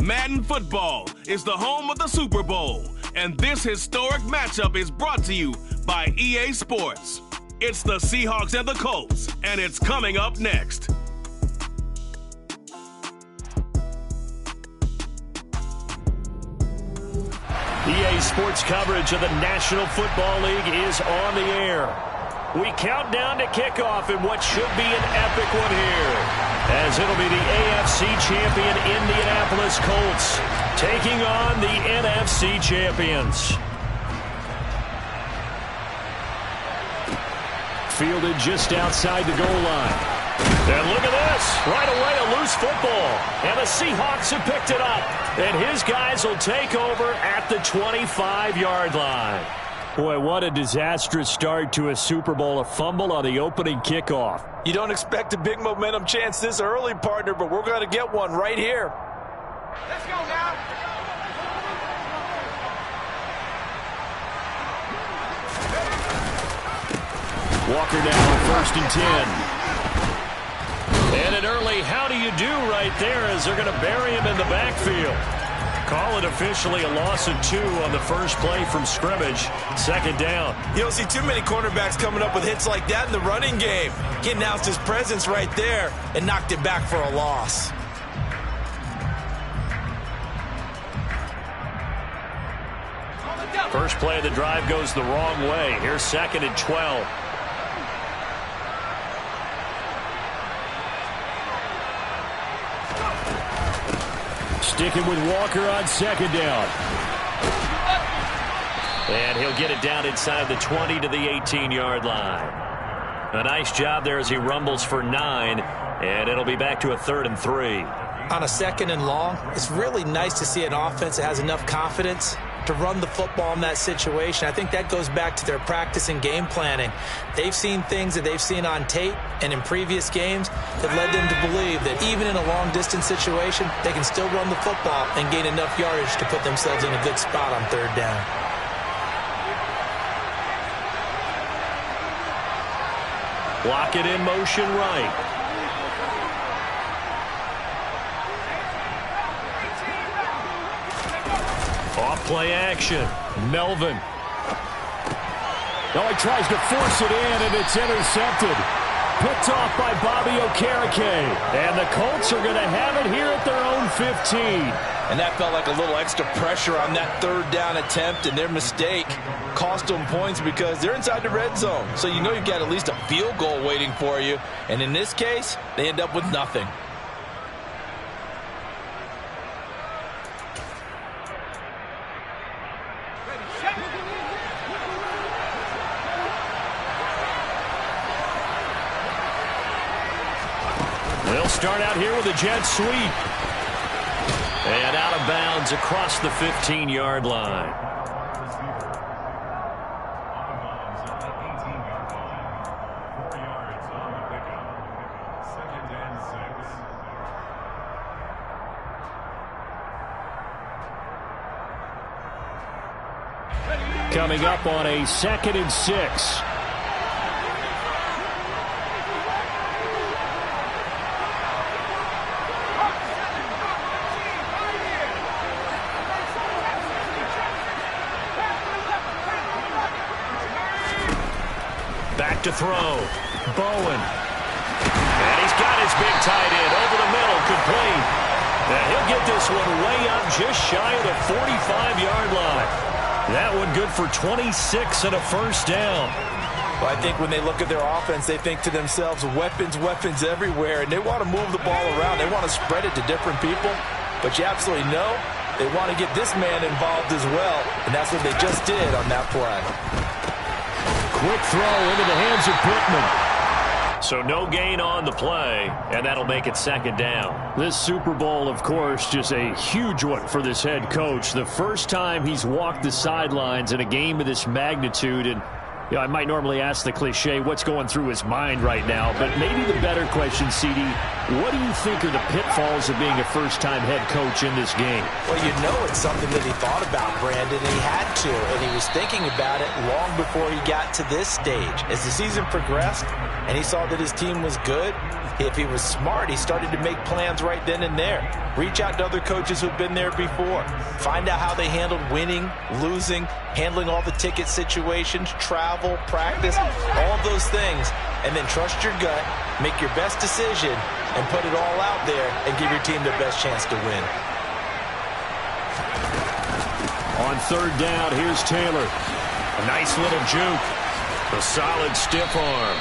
Madden Football is the home of the Super Bowl, and this historic matchup is brought to you by EA Sports. It's the Seahawks and the Colts, and it's coming up next. EA Sports coverage of the National Football League is on the air. We count down to kickoff in what should be an epic one here, as it'll be the AFC champion Indianapolis Colts taking on the NFC champions. Fielded just outside the goal line. And look at this. Right away, a loose football. And the Seahawks have picked it up. And his guys will take over at the 25-yard line. Boy, what a disastrous start to a Super Bowl. A fumble on the opening kickoff. You don't expect a big momentum chance this early, partner, but we're going to get one right here. Let's go now. Walker now on 1st and 10. And an early how do you do right there as they're going to bury him in the backfield. Call it officially a loss of 2 on the first play from scrimmage. 2nd down. You don't see too many cornerbacks coming up with hits like that in the running game. He announced his presence right there and knocked it back for a loss. First play of the drive goes the wrong way. Here's 2nd and 12. Sticking with Walker on 2nd down. And he'll get it down inside the 20 to the 18-yard line. A nice job there as he rumbles for 9, and it'll be back to a 3rd and 3. On a 2nd and long, it's really nice to see an offense that has enough confidence to run the football in that situation. I think that goes back to their practice and game planning. They've seen things that they've seen on tape and in previous games that led them to believe that even in a long-distance situation, they can still run the football and gain enough yardage to put themselves in a good spot on 3rd down. Block it in motion right. Off-play action. Melvin. Oh, he tries to force it in, and it's intercepted. Picked off by Bobby Okereke. And the Colts are going to have it here at their own 15. And that felt like a little extra pressure on that 3rd down attempt, and their mistake cost them points because they're inside the red zone. So you know you've got at least a field goal waiting for you. And in this case, they end up with nothing. They'll start out here with a jet sweep. And out of bounds across the 15-yard line. Coming up on a 2nd and 6. Back to throw. Bowen. And he's got his big tight end over the middle, complete. And he'll get this one way up just shy of the 45-yard line. That one good for 26 and a 1st down. Well, I think when they look at their offense, they think to themselves, weapons, weapons everywhere, and they want to move the ball around. They want to spread it to different people, but you absolutely know they want to get this man involved as well, and that's what they just did on that play. Quick throw into the hands of Pittman. So no gain on the play, and that'll make it 2nd down. This Super Bowl, of course, just a huge one for this head coach. The first time he's walked the sidelines in a game of this magnitude, and you know, I might normally ask the cliche, what's going through his mind right now, but maybe the better question, CD, what do you think are the pitfalls of being a first-time head coach in this game? Well, you know it's something that he thought about, Brandon, and he had to, and he was thinking about it long before he got to this stage. As the season progressed and he saw that his team was good, If he was smart, he started to make plans right then and there. Reach out to other coaches who've been there before. Find out how they handled winning, losing, handling all the ticket situations, travel, practice, all of those things. And then trust your gut, make your best decision, and put it all out there and give your team their best chance to win. On third down, here's Taylor. A nice little juke. A solid stiff arm.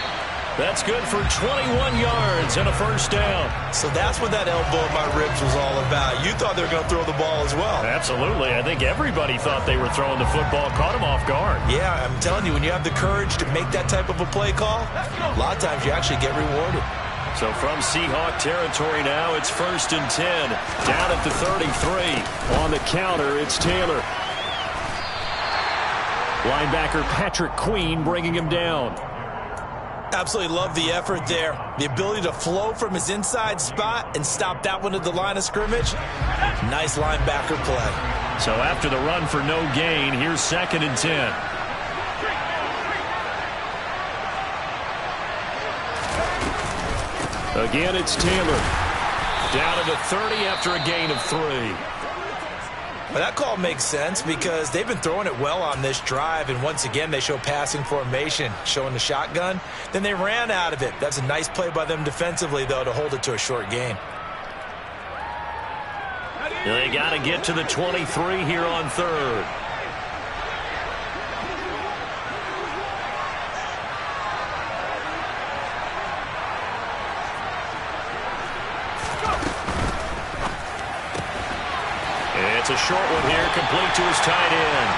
That's good for 21 yards and a first down. So that's what that elbow in my ribs was all about. You thought they were going to throw the ball as well. Absolutely. I think everybody thought they were throwing the football, caught him off guard. Yeah, I'm telling you, when you have the courage to make that type of a play call, a lot of times you actually get rewarded. So from Seahawk territory now, it's 1st and 10. Down at the 33. On the counter, it's Taylor. Linebacker Patrick Queen bringing him down. Absolutely love the effort there. The ability to flow from his inside spot and stop that one at the line of scrimmage. Nice linebacker play. So after the run for no gain, here's 2nd and 10. Again, it's Taylor. Down to the 30 after a gain of 3. Well, that call makes sense because they've been throwing it well on this drive, and once again they show passing formation, showing the shotgun. Then they ran out of it. That's a nice play by them defensively, though, to hold it to a short gain. They got to get to the 23 here on third. It's a short one here, complete to his tight end.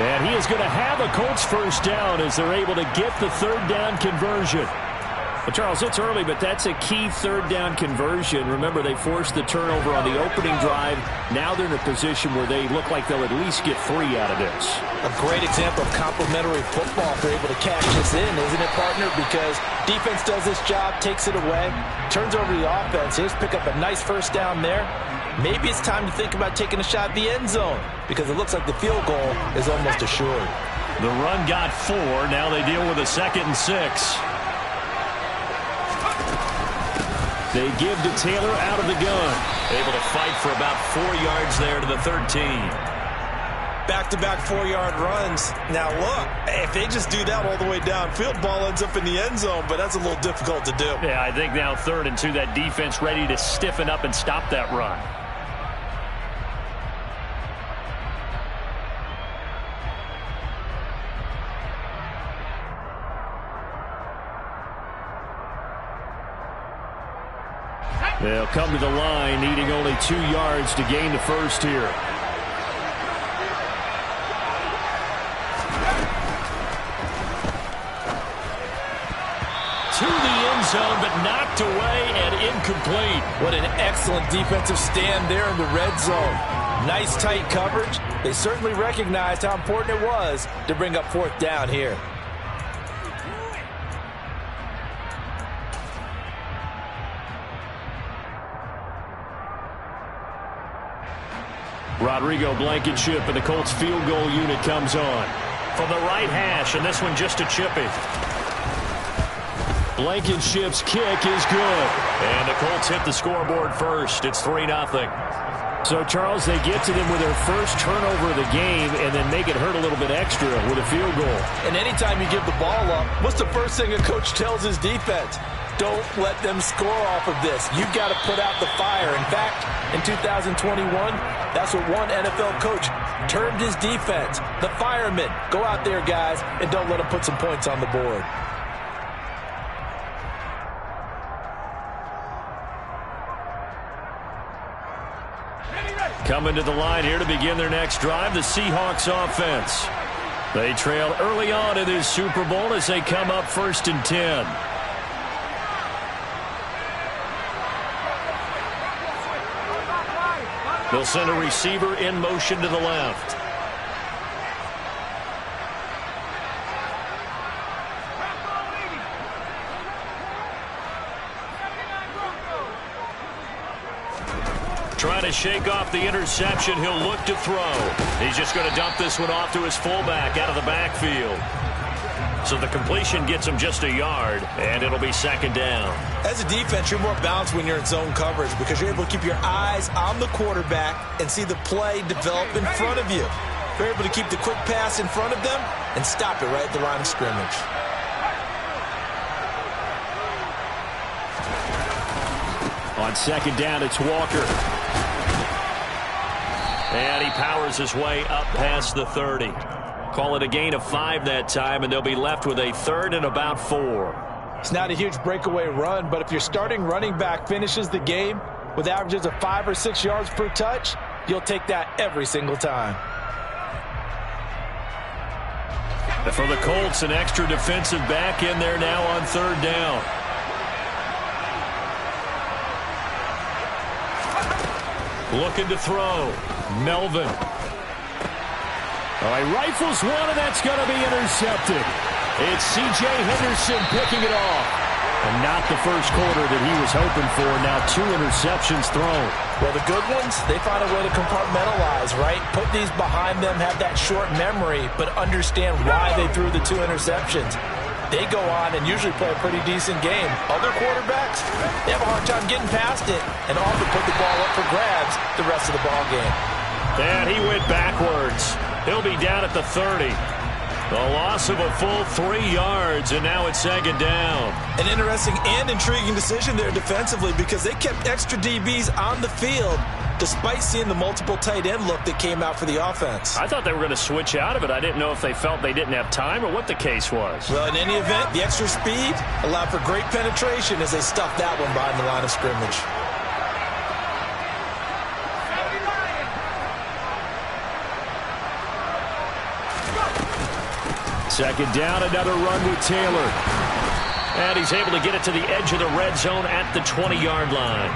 And he is going to have a Colts first down as they're able to get the third down conversion. Well, Charles, it's early, but that's a key third down conversion. Remember, they forced the turnover on the opening drive. Now they're in a position where they look like they'll at least get 3 out of this. A great example of complementary football if they're able to cash this in, isn't it, partner? Because defense does this job, takes it away, turns over the offense. Here's pick up a nice first down there. Maybe it's time to think about taking a shot at the end zone because it looks like the field goal is almost assured. The run got 4. Now they deal with a 2nd and 6. They give to Taylor out of the gun. Able to fight for about 4 yards there to the 13. Back-to-back 4-yard runs. Now, look, if they just do that all the way downfield, ball ends up in the end zone, but that's a little difficult to do. Yeah, I think now 3rd and 2, that defense ready to stiffen up and stop that run. They'll come to the line, needing only 2 yards to gain the first here. To the end zone, but knocked away and incomplete. What an excellent defensive stand there in the red zone. Nice tight coverage. They certainly recognized how important it was to bring up 4th down here. Rodrigo Blankenship and the Colts field goal unit comes on. From the right hash, and this one just a chippy. Blankenship's kick is good. And the Colts hit the scoreboard first. It's 3-0. So, Charles, they get to them with their first turnover of the game and then make it hurt a little bit extra with a field goal. And anytime you give the ball up, what's the first thing a coach tells his defense? Don't let them score off of this. You've got to put out the fire. In fact, in 2021, that's what one NFL coach termed his defense. The firemen. Go out there, guys, and don't let them put some points on the board. Coming to the line here to begin their next drive, the Seahawks offense. They trail early on in this Super Bowl as they come up 1st and 10. They'll send a receiver in motion to the left. Trying to shake off the interception. He'll look to throw. He's just going to dump this one off to his fullback out of the backfield. So the completion gets him just a yard, and it'll be second down. As a defense, you're more balanced when you're in zone coverage because you're able to keep your eyes on the quarterback and see the play develop in front of you. You're able to keep the quick pass in front of them and stop it right at the line of scrimmage. On second down, it's Walker. And he powers his way up past the 30. Call it a gain of 5 that time, and they'll be left with a 3rd and about 4. It's not a huge breakaway run, but if your starting running back finishes the game with averages of 5 or 6 yards per touch, you'll take that every single time. For the Colts, an extra defensive back in there now on 3rd down. Looking to throw. Melvin. He rifles one, and that's going to be intercepted. It's C.J. Henderson picking it off. And not the first quarter that he was hoping for. Now 2 interceptions thrown. Well, the good ones, they find a way to compartmentalize, right? Put these behind them, have that short memory, but understand why they threw the 2 interceptions. They go on and usually play a pretty decent game. Other quarterbacks, they have a hard time getting past it and often put the ball up for grabs the rest of the ball game. And he went backwards. He'll be down at the 30. A loss of a full 3 yards, and now it's second down. An interesting and intriguing decision there defensively because they kept extra DBs on the field despite seeing the multiple tight end look that came out for the offense. I thought they were going to switch out of it. I didn't know if they felt they didn't have time or what the case was. Well, in any event, the extra speed allowed for great penetration as they stuffed that one behind the line of scrimmage. Second down, another run with Taylor. And he's able to get it to the edge of the red zone at the 20-yard line.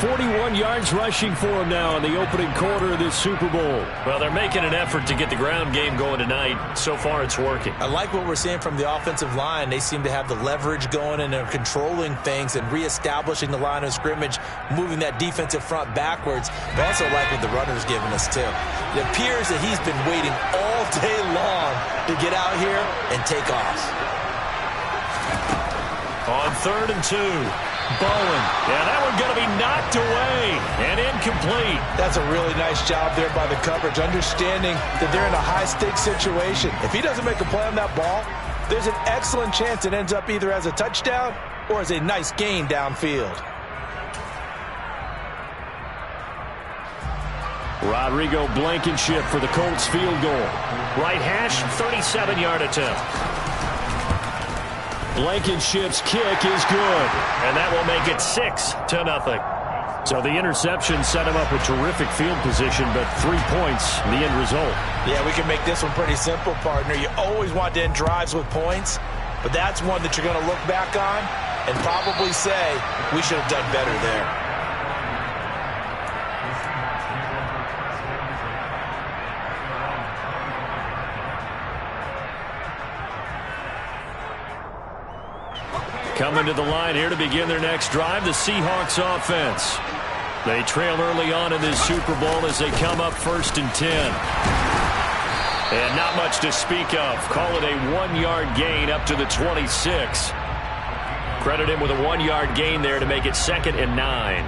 41 yards rushing for him now in the opening quarter of this Super Bowl. Well, they're making an effort to get the ground game going tonight. So far, it's working. I like what we're seeing from the offensive line. They seem to have the leverage going, and they're controlling things and reestablishing the line of scrimmage, moving that defensive front backwards. But also like what the runner's giving us, too. It appears that he's been waiting all day long to get out here and take off. On 3rd and 2. Bowen. Yeah, that one's going to be knocked away and incomplete. That's a really nice job there by the coverage, understanding that they're in a high-stakes situation. If he doesn't make a play on that ball, there's an excellent chance it ends up either as a touchdown or as a nice gain downfield. Rodrigo Blankenship for the Colts field goal. Right hash, 37-yard attempt. Blankenship's kick is good, and that will make it 6-0. So the interception set him up with terrific field position, but 3 points, the end result. Yeah, we can make this one pretty simple, partner. You always want to end drives with points, but that's one that you're going to look back on and probably say, we should have done better there. Coming to the line here to begin their next drive, the Seahawks offense. They trail early on in this Super Bowl as they come up 1st and 10. And not much to speak of. Call it a 1-yard gain up to the 26. Credit him with a 1-yard gain there to make it 2nd and 9.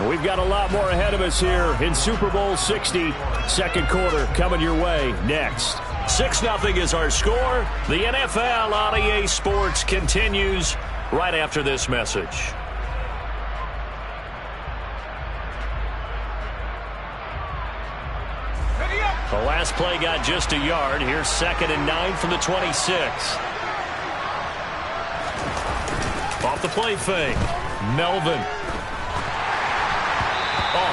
We've got a lot more ahead of us here in Super Bowl 60. Second quarter coming your way next. 6-0 is our score. The NFL on EA Sports continues right after this message. The last play got just a yard. Here's 2nd and 9 from the 26. Off the play fake. Melvin.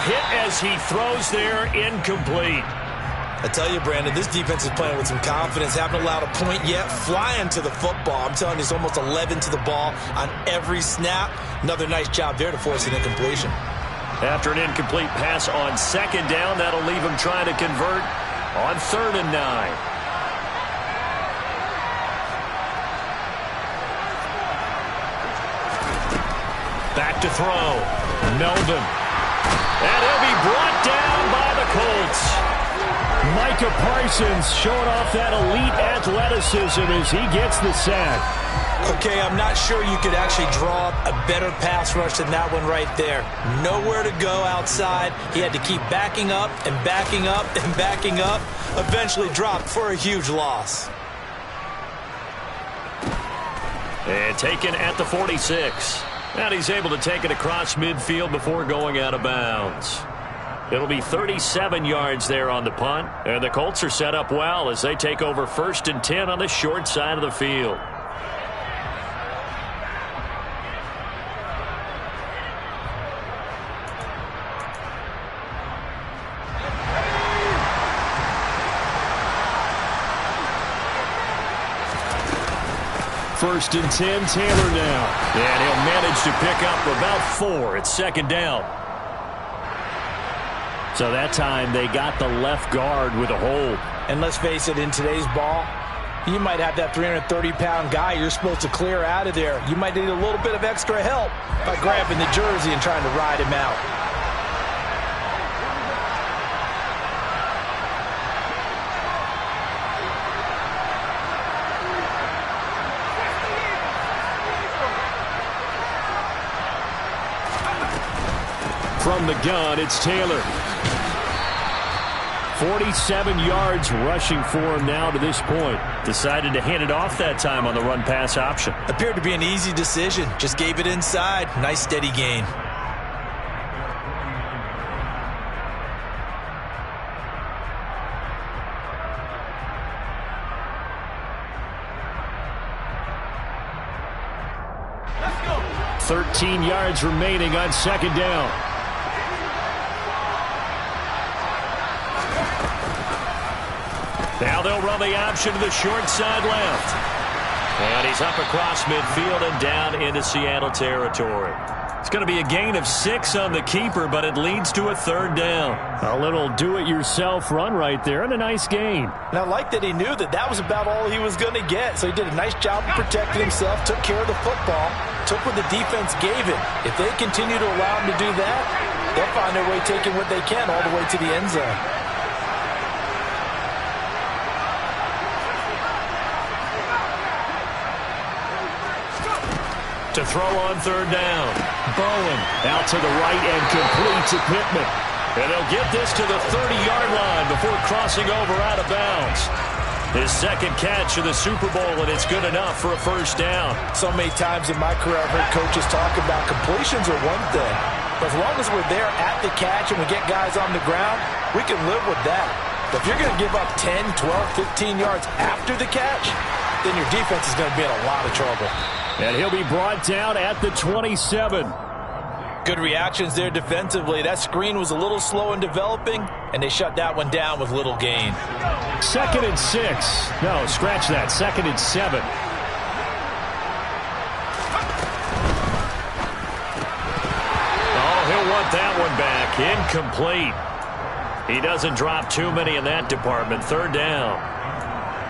Hit as he throws there, incomplete. I tell you, Brandon, this defense is playing with some confidence. Haven't allowed a point yet. Flying to the football. I'm telling you, it's almost 11 to the ball on every snap. Another nice job there to force an incompletion. After an incomplete pass on 2nd down, that'll leave him trying to convert on 3rd and 9. Back to throw. Melvin. And he'll be brought down by the Colts. to Parsons, showing off that elite athleticism as he gets the sack. Okay, I'm not sure you could actually draw up a better pass rush than that one right there. Nowhere to go outside. He had to keep backing up and backing up and backing up. Eventually dropped for a huge loss. And taken at the 46. And he's able to take it across midfield before going out of bounds. It'll be 37 yards there on the punt. And the Colts are set up well as they take over 1st and 10 on the short side of the field. First and 10, Taylor now. And he'll manage to pick up about 4 at 2nd down. So that time they got the left guard with a hold. And let's face it, in today's ball, you might have that 330-pound guy you're supposed to clear out of there. You might need a little bit of extra help by grabbing the jersey and trying to ride him out. From the gun, it's Taylor. 47 yards rushing for him now to this point. Decided to hand it off that time on the run-pass option. Appeared to be an easy decision. Just gave it inside. Nice steady gain. Let's go. 13 yards remaining on 2nd down. Now they'll run the option to the short side left. And he's up across midfield and down into Seattle territory. It's going to be a gain of 6 on the keeper, but it leads to a 3rd down. A little do-it-yourself run right there and a nice gain. And I like that he knew that that was about all he was going to get. So he did a nice job of protecting himself, took care of the football, took what the defense gave him. If they continue to allow him to do that, they'll find their way taking what they can all the way to the end zone. To throw on 3rd down. Bowen out to the right and complete to Pittman. And they'll get this to the 30-yard line before crossing over out of bounds. His 2nd catch of the Super Bowl, and it's good enough for a 1st down. So many times in my career I've heard coaches talk about completions are one thing. But as long as we're there at the catch and we get guys on the ground, we can live with that. But if you're going to give up 10, 12, 15 yards after the catch, then your defense is going to be in a lot of trouble. And he'll be brought down at the 27. Good reactions there defensively. That screen was a little slow in developing, and they shut that one down with little gain. 2nd and 6. No, scratch that. 2nd and 7. Oh, he'll want that one back. Incomplete. He doesn't drop too many in that department. 3rd down.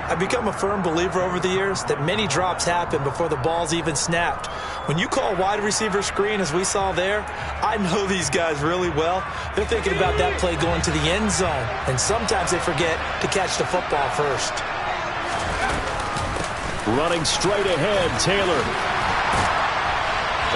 I've become a firm believer over the years that many drops happen before the ball's even snapped. When you call wide receiver screen, as we saw there, I know these guys really well. They're thinking about that play going to the end zone, and sometimes they forget to catch the football first. Running straight ahead, Taylor.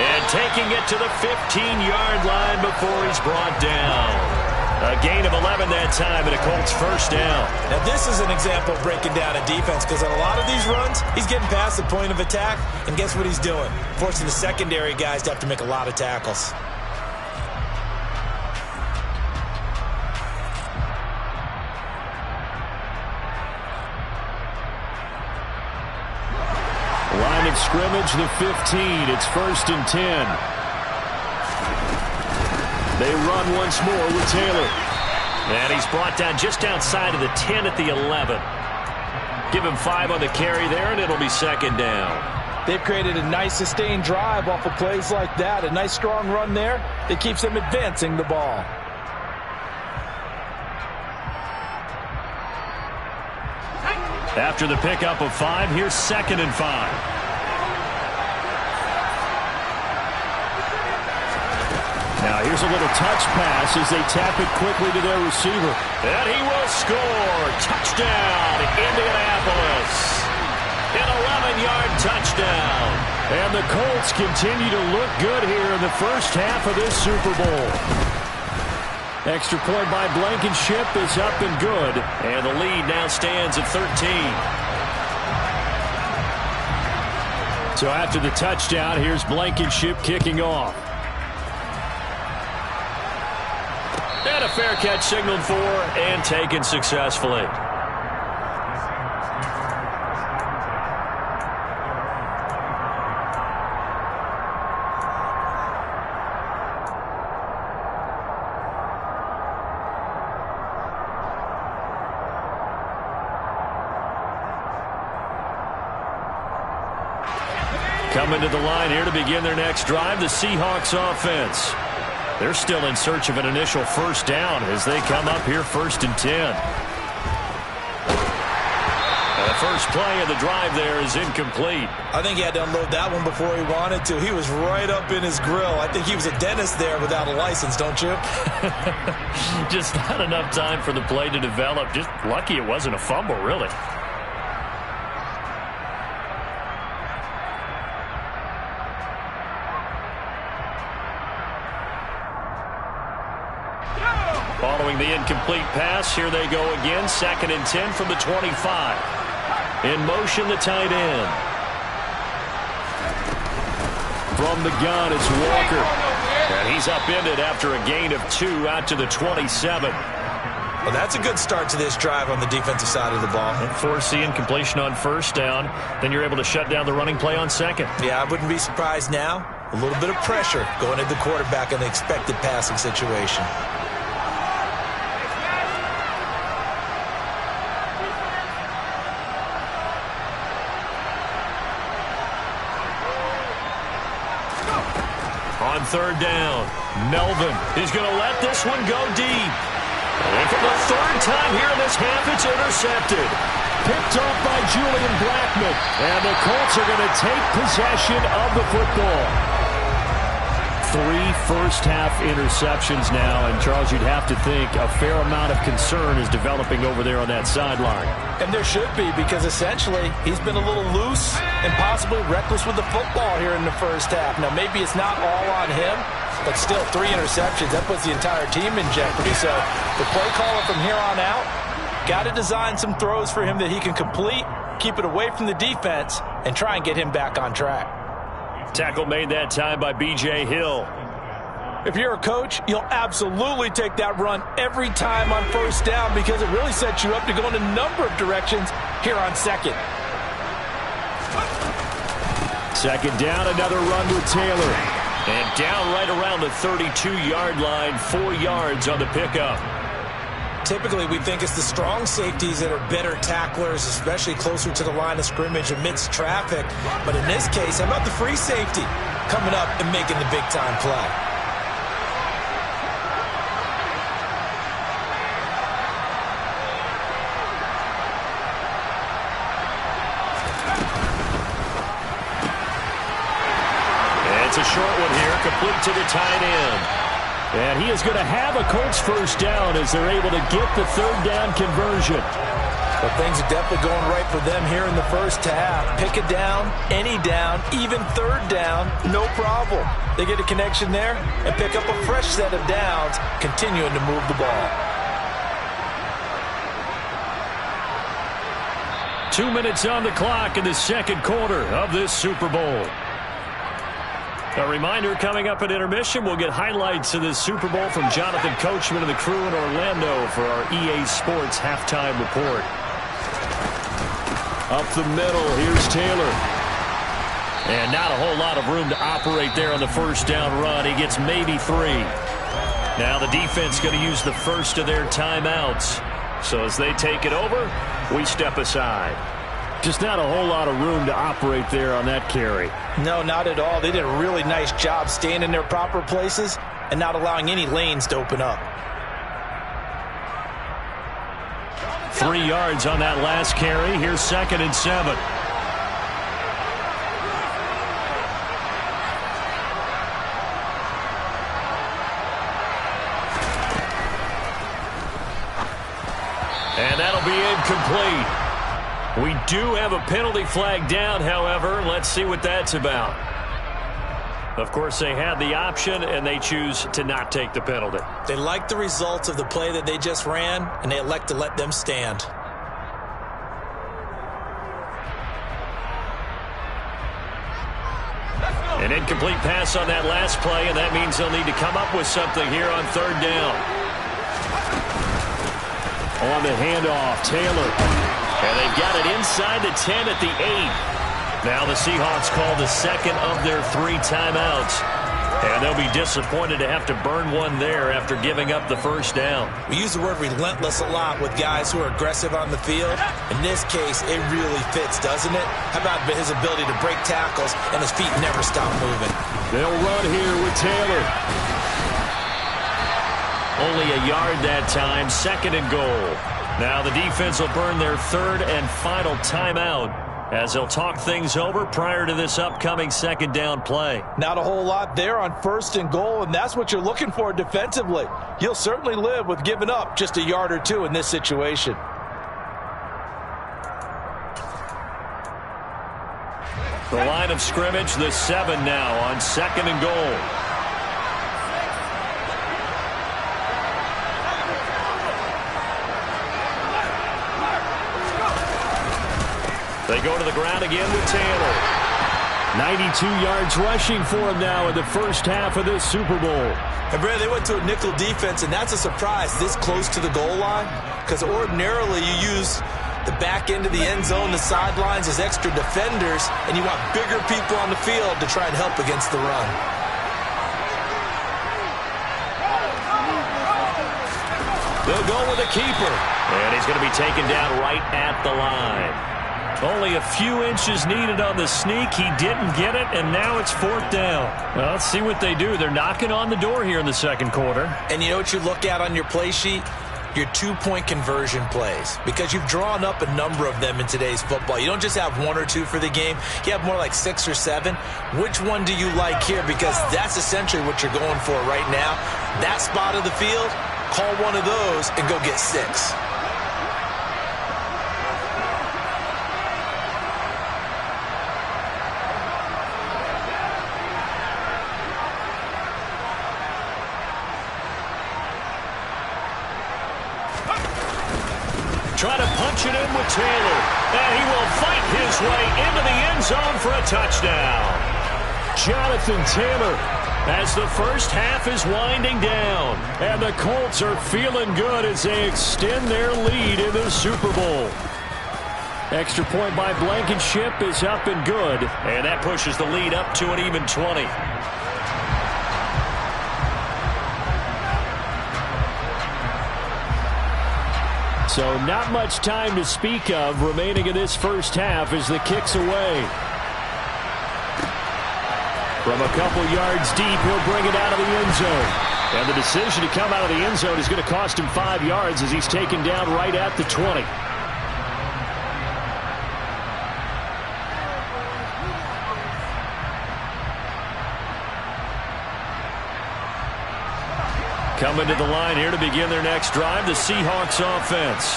And taking it to the 15-yard line before he's brought down. A gain of 11 that time, and a Colts 1st down. Now, this is an example of breaking down a defense, because on a lot of these runs, he's getting past the point of attack, and guess what he's doing? Forcing the secondary guys to have to make a lot of tackles. Line of scrimmage, the 15. It's 1st and 10. They run once more with Taylor. And he's brought down just outside of the 10 at the 11. Give him 5 on the carry there, and it'll be 2nd down. They've created a nice sustained drive off of plays like that. A nice strong run there that keeps them advancing the ball. After the pickup of 5, here's 2nd and 5. Now Here's a little touch pass as they tap it quickly to their receiver. And he will score. Touchdown, Indianapolis. An 11-yard touchdown. And the Colts continue to look good here in the first half of this Super Bowl. Extra point by Blankenship is up and good. And the lead now stands at 13. So after the touchdown, here's Blankenship kicking off. And a fair catch signaled for and taken successfully. Coming to the line here to begin their next drive, the Seahawks offense. They're still in search of an initial first down as they come up here 1st and 10. And the first play of the drive there is incomplete. I think he had to unload that one before he wanted to. He was right up in his grill. I think he was a dentist there without a license, don't you? Just not enough time for the play to develop. Just lucky it wasn't a fumble, really. Following the incomplete pass, here they go again. 2nd and 10 from the 25. In motion, the tight end. From the gun, it's Walker. And he's upended after a gain of 2 out to the 27. Well, that's a good start to this drive on the defensive side of the ball. Force the incompletion on 1st down. Then you're able to shut down the running play on 2nd. Yeah, I wouldn't be surprised now. A little bit of pressure going into the quarterback in the expected passing situation. On 3rd down, Melvin is going to let this one go deep. And for the 3rd time here in this half, it's intercepted. Picked off by Julian Blackmon. And the Colts are going to take possession of the football. 3 first-half interceptions now. And, Charles, you'd have to think a fair amount of concern is developing over there on that sideline. And there should be, because essentially he's been a little loose and possibly reckless with the football here in the first half. Now, maybe it's not all on him, but still 3 interceptions. That puts the entire team in jeopardy. So the play caller from here on out got to design some throws for him that he can complete, keep it away from the defense, and try and get him back on track. Tackle made that time by B.J. Hill. If you're a coach, you'll absolutely take that run every time on 1st down because it really sets you up to go in a number of directions here on 2nd. 2nd down, another run with Taylor. And down right around the 32-yard line, 4 yards on the pickup. Typically, we think it's the strong safeties that are better tacklers, especially closer to the line of scrimmage amidst traffic. But in this case, how about the free safety coming up and making the big-time play? It's a short one here, complete to the tight end. And he is going to have a Colts first down as they're able to get the 3rd down conversion. Well, things are definitely going right for them here in the first half. Pick a down, any down, even 3rd down, no problem. They get a connection there and pick up a fresh set of downs, continuing to move the ball. 2 minutes on the clock in the 2nd quarter of this Super Bowl. A reminder, coming up at intermission, we'll get highlights of this Super Bowl from Jonathan Coachman and the crew in Orlando for our EA Sports halftime report. Up the middle, here's Taylor. And not a whole lot of room to operate there on the 1st down run. He gets maybe 3. Now the defense going to use the first of their timeouts. So as they take it over, we step aside. Just not a whole lot of room to operate there on that carry. No, not at all. They did a really nice job staying in their proper places and not allowing any lanes to open up. 3 yards on that last carry. Here's 2nd and 7. And that'll be incomplete. We do have a penalty flag down, however. Let's see what that's about. Of course, they had the option, and they choose to not take the penalty. They like the results of the play that they just ran, and they elect to let them stand. An incomplete pass on that last play, and that means they'll need to come up with something here on third down. On the handoff, Taylor. And they've got it inside the 10 at the 8. Now the Seahawks call the second of their 3 timeouts. And they'll be disappointed to have to burn one there after giving up the first down. We use the word relentless a lot with guys who are aggressive on the field. In this case, it really fits, doesn't it? How about his ability to break tackles and his feet never stop moving? They'll run here with Taylor. Only a yard that time, 2nd and goal. Now the defense will burn their 3rd and final timeout as they'll talk things over prior to this upcoming 2nd down play. Not a whole lot there on 1st and goal, and that's what you're looking for defensively. You'll certainly live with giving up just a yard or 2 in this situation. The line of scrimmage, the 7 now on 2nd and goal. They go to the ground again with Taylor. 92 yards rushing for him now in the first half of this Super Bowl. And Brad, they went to a nickel defense, and that's a surprise this close to the goal line, because ordinarily you use the back end of the end zone, the sidelines as extra defenders, and you want bigger people on the field to try and help against the run. They'll go with a keeper, and he's going to be taken down right at the line. Only a few inches needed on the sneak. He didn't get it, and now it's 4th down. Well, let's see what they do. They're knocking on the door here in the second quarter. And you know what you look at on your play sheet? Your 2-point conversion plays, because you've drawn up a number of them in today's football. You don't just have 1 or 2 for the game. You have more like 6 or 7. Which one do you like here? Because that's essentially what you're going for right now. That spot of the field, call one of those and go get 6. Try to punch it in with Taylor. And he will fight his way into the end zone for a touchdown. Jonathan Taylor as the first half is winding down. And the Colts are feeling good as they extend their lead in the Super Bowl. Extra point by Blankenship is up and good. And that pushes the lead up to an even 20. So not much time to speak of remaining in this first half as the kick's away. From a couple yards deep, he'll bring it out of the end zone. And the decision to come out of the end zone is going to cost him 5 yards as he's taken down right at the 20. Coming to the line here to begin their next drive, the Seahawks offense.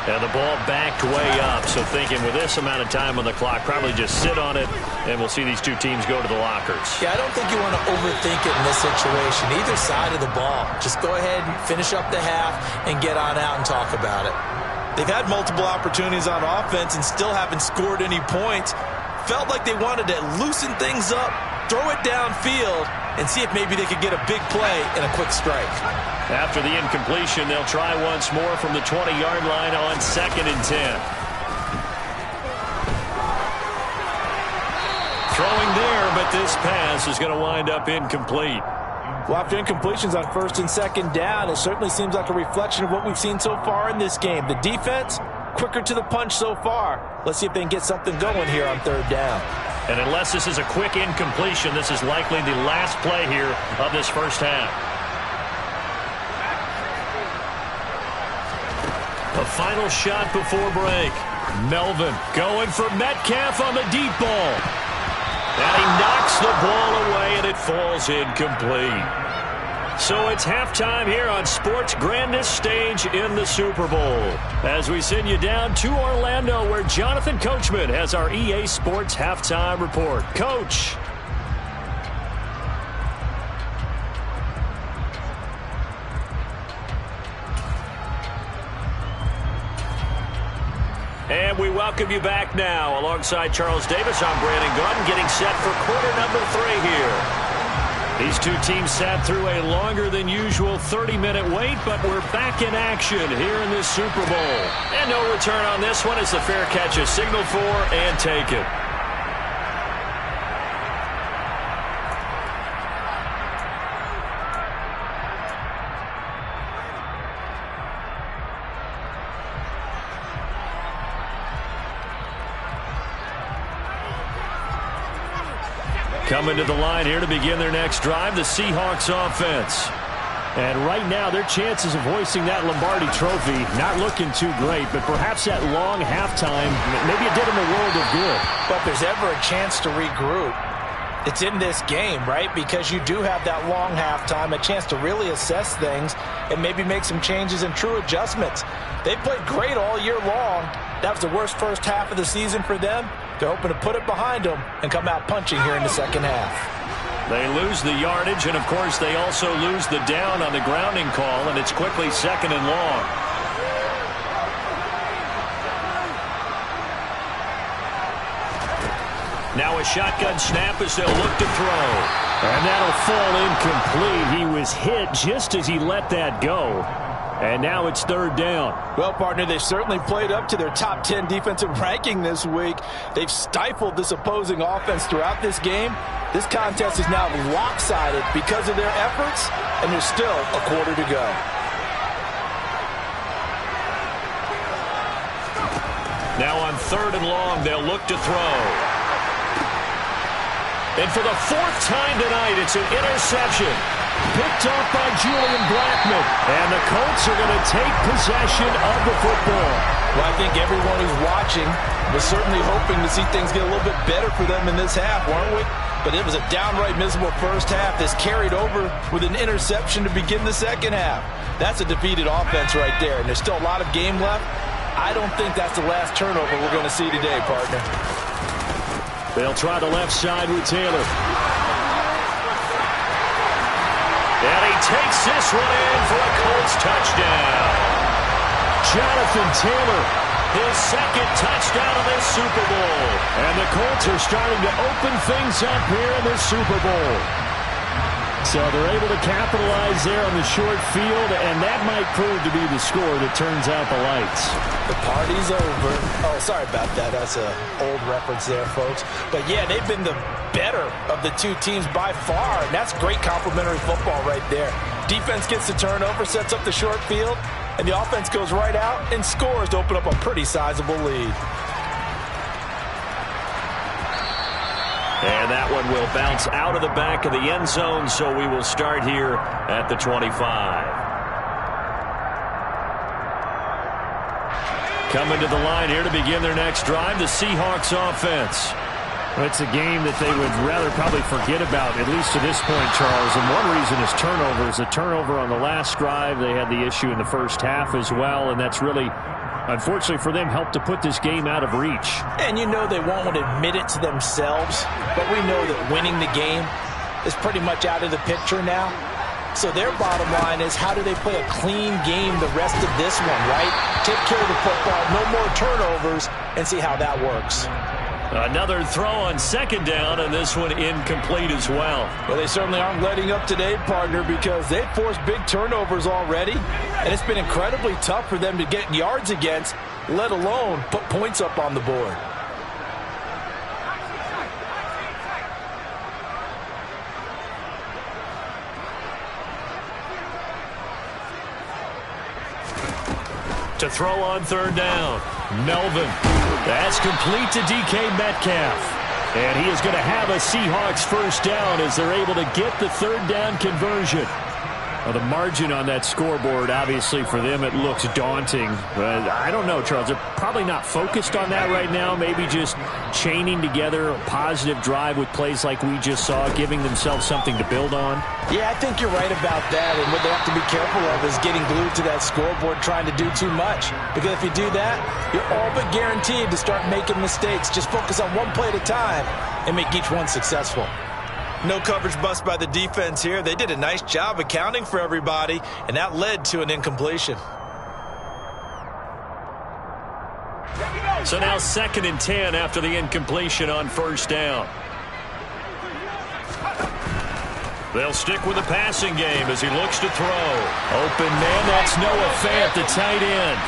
And the ball backed way up, so thinking with this amount of time on the clock, probably just sit on it, and we'll see these two teams go to the lockers. Yeah, I don't think you want to overthink it in this situation. Either side of the ball. Just go ahead and finish up the half and get on out and talk about it. They've had multiple opportunities on offense and still haven't scored any points. Felt like they wanted to loosen things up, throw it downfield, and see if maybe they could get a big play and a quick strike. After the incompletion, they'll try once more from the 20-yard line on 2nd and 10. Throwing there, but this pass is going to wind up incomplete. Well, after incompletions on 1st and 2nd down, it certainly seems like a reflection of what we've seen so far in this game. The defense, quicker to the punch so far. Let's see if they can get something going here on 3rd down. And unless this is a quick incompletion, this is likely the last play here of this first half. A final shot before break. Melvin going for Metcalf on the deep ball. And he knocks the ball away, and it falls incomplete. So it's halftime here on sports' grandest stage in the Super Bowl. As we send you down to Orlando, where Jonathan Coachman has our EA Sports halftime report. Coach. And we welcome you back now. Alongside Charles Davis, I'm Brandon Gunn, getting set for quarter number 3 here. These two teams sat through a longer than usual 30-minute wait, but we're back in action here in this Super Bowl. And no return on this one as the fair catch is signaled for and taken. Coming to the line here to begin their next drive, the Seahawks offense. And right now, their chances of hoisting that Lombardi trophy not looking too great, but perhaps that long halftime, maybe it did them a world of good. But if there's ever a chance to regroup, it's in this game, right? Because you do have that long halftime, a chance to really assess things and maybe make some changes and true adjustments. They played great all year long. That was the worst first half of the season for them. They're hoping to put it behind them and come out punching here in the second half. They lose the yardage, and, of course, they also lose the down on the grounding call, and it's quickly 2nd and long. Now a shotgun snap as they'll look to throw. And that'll fall incomplete. He was hit just as he let that go. And now it's 3rd down. Well, partner, they've certainly played up to their top 10 defensive ranking this week. They've stifled this opposing offense throughout this game. This contest is now lopsided because of their efforts, and there's still a quarter to go. Now on 3rd and long, they'll look to throw. And for the 4th time tonight, it's an interception. Picked off by Julian Blackmon. And the Colts are going to take possession of the football. Well, I think everyone who's watching was certainly hoping to see things get a little bit better for them in this half, weren't we? But it was a downright miserable first half. This carried over with an interception to begin the second half. That's a defeated offense right there, and there's still a lot of game left. I don't think that's the last turnover we're going to see today, partner. They'll try the left side with Taylor. And he takes this one in for a Colts touchdown. Jonathan Taylor, his 2nd touchdown of this Super Bowl. And the Colts are starting to open things up here in this Super Bowl. So they're able to capitalize there on the short field, and that might prove to be the score that turns out the lights. The party's over. Oh, sorry about that. That's an old reference there, folks. But, yeah, they've been the better of the two teams by far, and that's great complimentary football right there. Defense gets the turnover, sets up the short field, and the offense goes right out and scores to open up a pretty sizable lead. And that one will bounce out of the back of the end zone, so we will start here at the 25. Coming to the line here to begin their next drive, the Seahawks offense. Well, it's a game that they would rather probably forget about, at least to this point, Charles. And one reason is turnovers. A turnover on the last drive. They had the issue in the first half as well, and that's really, unfortunately for them, helped to put this game out of reach. And you know they won't admit it to themselves, but we know that winning the game is pretty much out of the picture now. So their bottom line is, how do they play a clean game the rest of this one, right? Take care of the football, no more turnovers, and see how that works. Another throw on 2nd down, and this one incomplete as well. Well, they certainly aren't letting up today, partner, because they've forced big turnovers already, and it's been incredibly tough for them to get yards against, let alone put points up on the board. To throw on 3rd down, Melvin. That's complete to DK Metcalf. And he is going to have a Seahawks 1st down as they're able to get the 3rd down conversion. Well, the margin on that scoreboard, obviously, for them, it looks daunting. But I don't know, Charles. They're probably not focused on that right now. Maybe just chaining together a positive drive with plays like we just saw, giving themselves something to build on. Yeah, I think you're right about that. And what they have to be careful of is getting glued to that scoreboard, trying to do too much. Because if you do that, you're all but guaranteed to start making mistakes. Just focus on one play at a time and make each one successful. No coverage bust by the defense here. They did a nice job accounting for everybody, and that led to an incompletion. So now 2nd and 10 after the incompletion on 1st down. They'll stick with the passing game as he looks to throw. Open man, that's Noah Fant, the tight end.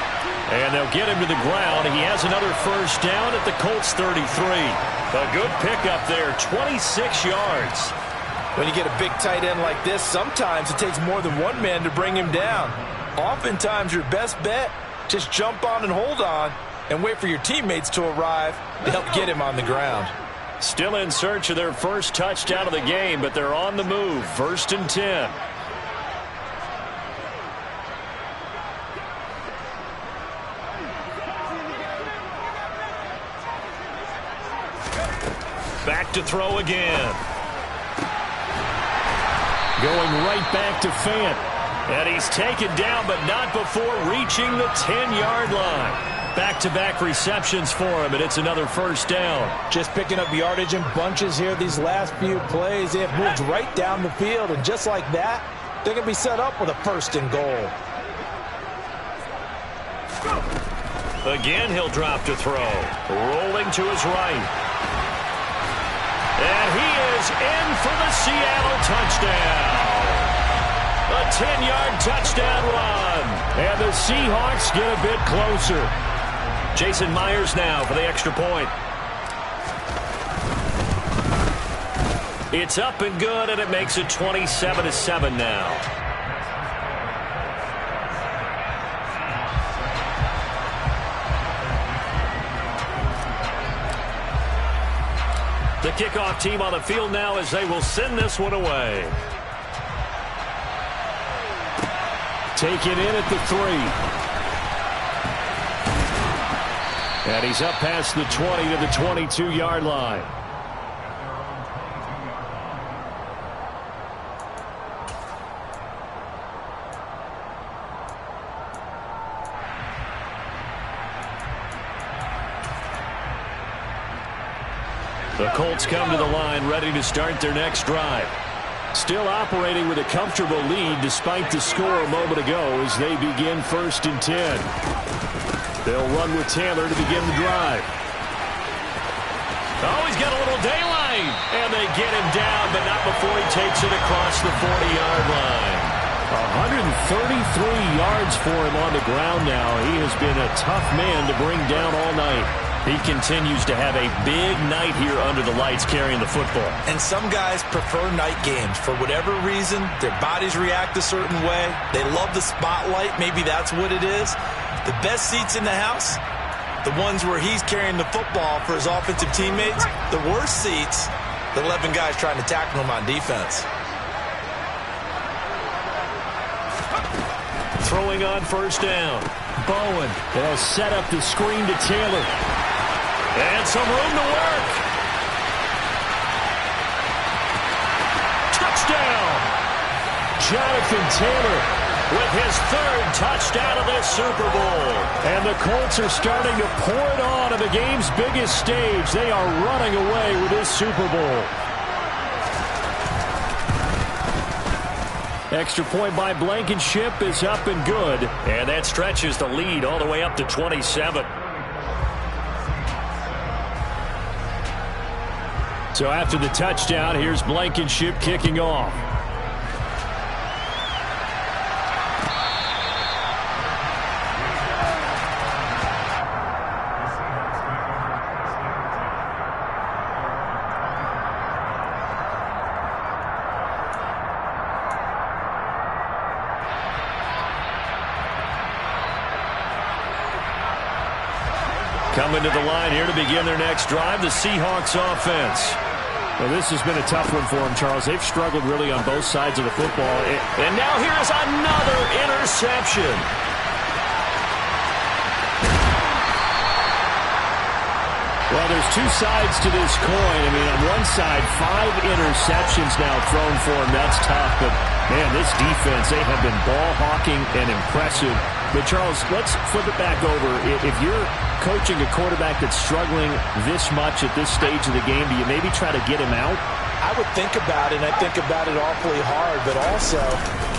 And they'll get him to the ground. He has another 1st down at the Colts 33. A good pickup there, 26 yards. When you get a big tight end like this, sometimes it takes more than one man to bring him down. Oftentimes, your best bet, just jump on and hold on and wait for your teammates to arrive to help get him on the ground. Still in search of their first touchdown of the game, but they're on the move. 1st and 10. Back to throw again. Going right back to Fant. And he's taken down, but not before reaching the 10-yard line. Back-to-back receptions for him, and it's another 1st down. Just picking up yardage in bunches here these last few plays. They have moved right down the field, and just like that, they're going to be set up with a 1st and goal. Again, he'll drop to throw. Rolling to his right. And he is in for the Seattle touchdown. A 10-yard touchdown run. And the Seahawks get a bit closer. Jason Myers now for the extra point. It's up and good, and it makes it 27-7 now. The kickoff team on the field now as they will send this one away. Take it in at the 3. And he's up past the 20 to the 22-yard line. The Colts come to the line ready to start their next drive. Still operating with a comfortable lead despite the score a moment ago as they begin 1st and 10. They'll run with Taylor to begin the drive. Oh, he's got a little daylight. And they get him down, but not before he takes it across the 40-yard line. 133 yards for him on the ground now. He has been a tough man to bring down all night. He continues to have a big night here under the lights carrying the football. And some guys prefer night games. For whatever reason, their bodies react a certain way. They love the spotlight. Maybe that's what it is. The best seats in the house, the ones where he's carrying the football for his offensive teammates. The worst seats, the 11 guys trying to tackle him on defense. Throwing on 1st down. Bowen will set up the screen to Taylor. And some room to work. Touchdown! Jonathan Taylor with his 3rd touchdown of this Super Bowl. And the Colts are starting to pour it on the game's biggest stage. They are running away with this Super Bowl. Extra point by Blankenship is up and good. And that stretches the lead all the way up to 27. So after the touchdown, here's Blankenship kicking off. Coming to the line here to begin their next drive, the Seahawks offense. Well, this has been a tough one for them, Charles. They've struggled really on both sides of the football. And now here's another interception. Well, there's two sides to this coin. I mean, on one side, 5 interceptions now thrown for him. That's tough. But, man, this defense, they have been ball hawking and impressive. But, Charles, let's flip it back over. If you're coaching a quarterback that's struggling this much at this stage of the game, do you maybe try to get him out? I would think about it, and I think about it awfully hard, but also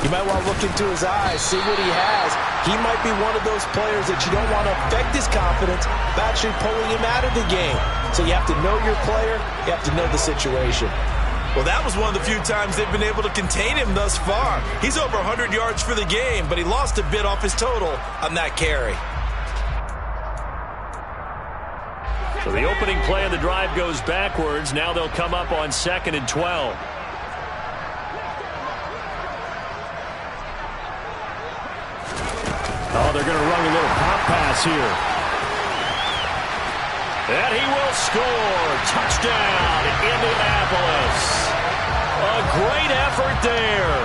you might want to look into his eyes, see what he has. He might be one of those players that you don't want to affect his confidence by actually pulling him out of the game. So you have to know your player, you have to know the situation. Well, that was one of the few times they've been able to contain him thus far. He's over 100 yards for the game, but he lost a bit off his total on that carry. So the opening play of the drive goes backwards. Now they'll come up on 2nd and 12. Oh, they're going to run a little pop pass here. And he will score. Touchdown, Indianapolis. A great effort there.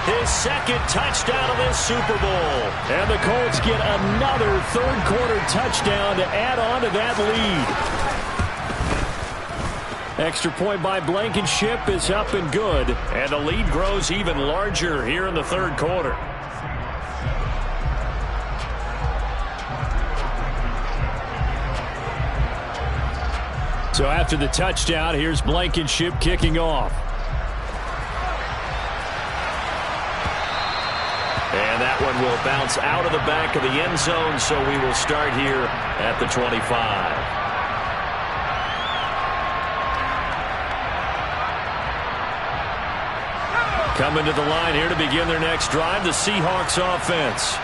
His second touchdown of this Super Bowl. And the Colts get another third-quarter touchdown to add on to that lead. Extra point by Blankenship is up and good. And the lead grows even larger here in the third quarter. So after the touchdown, here's Blankenship kicking off. And that one will bounce out of the back of the end zone, so we will start here at the 25. Coming to the line here to begin their next drive, the Seahawks offense.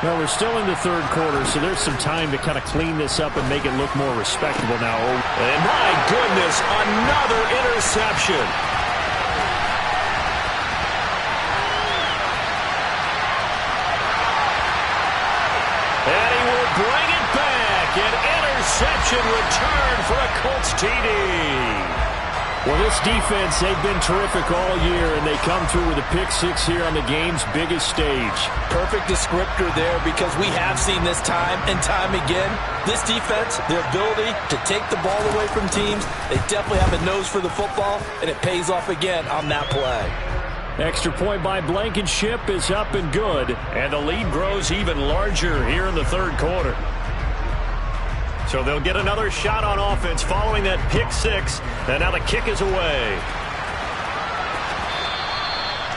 Well, we're still in the third quarter, so there's some time to kind of clean this up and make it look more respectable now. And my goodness, another interception. And he will bring it back. An interception return for a Colts TD. Well, this defense, they've been terrific all year, and they come through with a pick six here on the game's biggest stage. Perfect descriptor there, because we have seen this time and time again. This defense, their ability to take the ball away from teams, they definitely have a nose for the football, and it pays off again on that play. Extra point by Blankenship is up and good. And the lead grows even larger here in the third quarter. So they'll get another shot on offense following that pick six. And now the kick is away.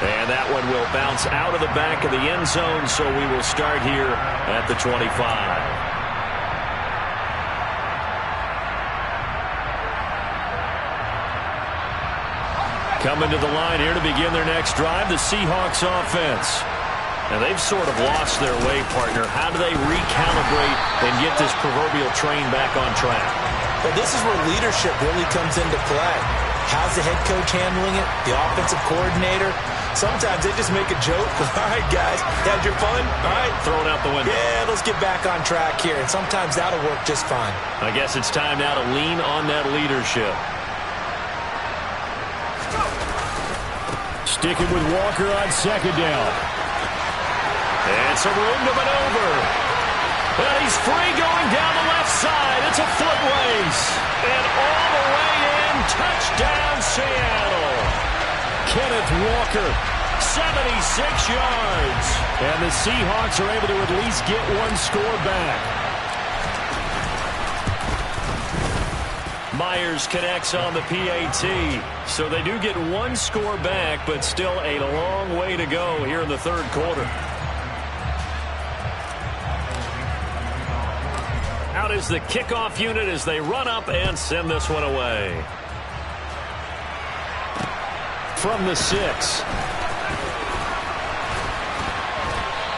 And that one will bounce out of the back of the end zone. So we will start here at the 25. Coming to the line here to begin their next drive, the Seahawks offense. And they've sort of lost their way, partner. How do they recalibrate and get this proverbial train back on track? Well, this is where leadership really comes into play. How's the head coach handling it? The offensive coordinator? Sometimes they just make a joke. All right, guys, had your fun? All right. Throw it out the window. Yeah, let's get back on track here. And sometimes that'll work just fine. I guess it's time now to lean on that leadership. Sticking with Walker on second down. And some room to maneuver. And he's free going down the left side. It's a foot race. And all the way in, touchdown Seattle. Kenneth Walker. 76 yards. And the Seahawks are able to at least get one score back. Myers connects on the PAT. So they do get one score back, but still a long way to go here in the third quarter. Out is the kickoff unit as they run up and send this one away. From the 6.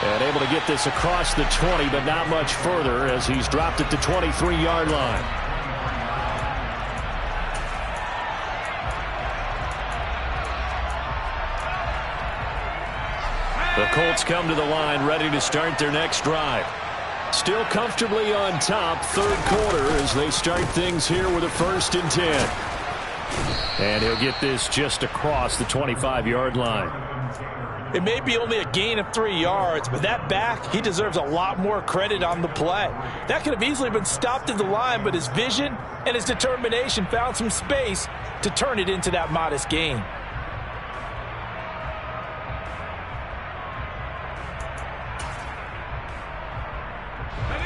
And able to get this across the 20, but not much further as he's dropped at the 23-yard line. The Colts come to the line ready to start their next drive. Still comfortably on top, third quarter, as they start things here with a 1st and 10. And he'll get this just across the 25-yard line. It may be only a gain of 3 yards, but that back, he deserves a lot more credit on the play. That could have easily been stopped at the line, but his vision and his determination found some space to turn it into that modest gain.